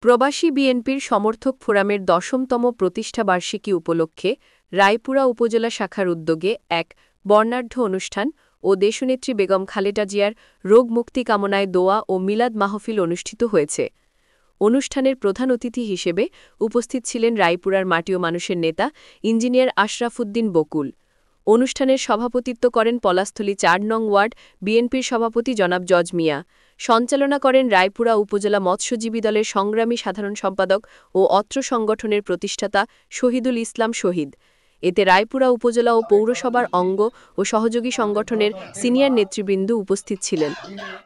প্রবাসী বিএনপির সমর্থক ফোরামের ১০তম প্রতিষ্ঠাবার্ষিকী উপলক্ষে রায়পুরা উপজেলা শাখার উদ্যোগে এক বর্ণাঢ্য অনুষ্ঠান ও দেশনেত্রী বেগম খালেদা জিয়ার রোগ মুক্তি কামনায় দোয়া ও মিলাদ মাহফিল অনুষ্ঠিত হয়েছে। অনুষ্ঠানের প্রধান অতিথি হিসেবে উপস্থিত ছিলেন রায়পুরার মাটি ও মানুষের নেতা ইঞ্জিনিয়ার আশরাফ উদ্দিন বকুল। অনুষ্ঠানের সভাপতিত্ব করেন পলাশথলী ৪ নং ওয়ার্ড বিএনপির সভাপতি জনাব জজ মিয়া। সঞ্চালনা করেন রায়পুরা উপজেলা মৎস্যজীবী দলের সংগ্রামী সাধারণ সম্পাদক ও অত্র সংগঠনের প্রতিষ্ঠাতা শহীদুল ইসলাম শহীদ। এতে রায়পুরা উপজেলা ও পৌরসভার অঙ্গ ও সহযোগী সংগঠনের সিনিয়র নেতৃবৃন্দ উপস্থিত ছিলেন।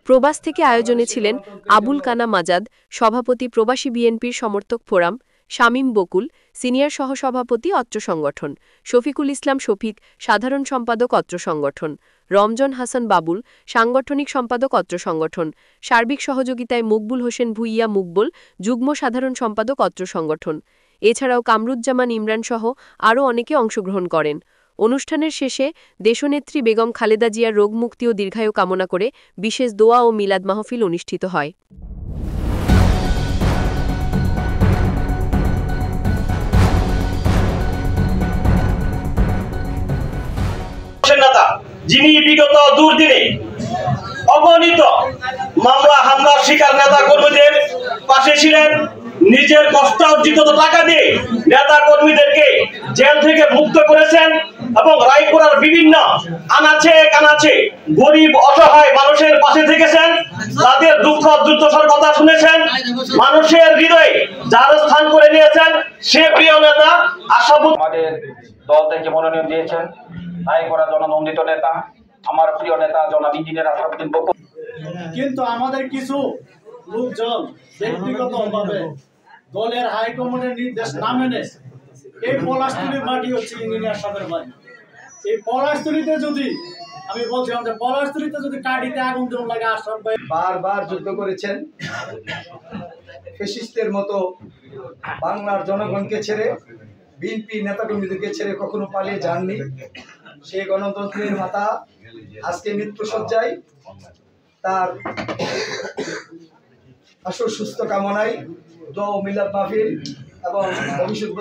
প্রবাস থেকে আয়োজনে ছিলেন আবুল কানা মাজাদ, সভাপতি প্রবাসী বিএনপির সমর্থক ফোরাম, শামীম বকুল, সিনিয়র সহসভাপতি অত্র সংগঠন, শফিকুল ইসলাম শফিক, সাধারণ সম্পাদক অত্র সংগঠন, রমজন হাসান বাবুল, সাংগঠনিক সম্পাদক অত্র সংগঠন, সার্বিক সহযোগিতায় মকবুল হোসেন ভুইয়া মুকবুল, যুগ্ম সাধারণ সম্পাদক অত্র সংগঠন। এছাড়াও কামরুজ্জামান ইমরান সহ আরও অনেকে অংশগ্রহণ করেন। অনুষ্ঠানের শেষে দেশনেত্রী বেগম খালেদা জিয়ার রোগমুক্তি ও দীর্ঘায়ু কামনা করে বিশেষ দোয়া ও মিলাদ মাহফিল অনুষ্ঠিত হয়। যিনি বিগত দুর্দিনে অগণিত মামলা হামলার শিকার নেতা কর্মীদের পাশে ছিলেন, নিজের কষ্ট অর্জিত টাকা দিয়ে নেতা কর্মীদেরকে জেল থেকে মুক্ত করেছেন এবং রায়পুরার বিভিন্ন আনাচে কানাচে গরিব অসহায় মানুষের পাশে থেকেছেন, তাদের দুঃখ দুর্দশার কথা শুনেছেন, মানুষের হৃদয়ে যার স্থান করে নিয়েছেন সে প্রিয় নেতা আশরাফ। আমাদের দল থেকে মনোনয়ন দিয়েছেন রায়পুরা জননন্দিত নেতা আমার প্রিয় নেতা জনাব ইঞ্জিনিয়ার আশরাফ উদ্দিন বকুল। কিন্তু আমাদের কিছু লোকজন ব্যক্তিগতভাবে দলের হাইকমান্ডের নির্দেশ না মেনে এই পলাশতলীর মাটি হচ্ছে ইঞ্জিনিয়ার সাহেবের বাড়ি। এই পলাশতলীতে যদি আমি বলছিলাম যে পলাশতলীতে যদি কাটিতে আগুন যেমন লাগে, আশরাফ ভাই বারবার যুদ্ধ করেছেন, ফ্যাসিস্টের মতো বাংলার জনগণকে ছেড়ে, বিএনপি নেতাকর্মীদেরকে ছেড়ে কখনো পালিয়ে যাননি। সেই গণতন্ত্রের মাতা আজকে মৃত্যুসজ্জায়, তার আসল সুস্থ কামনায় দোয়া ও মিলাদ মাহফিল এবং ভবিষ্যৎ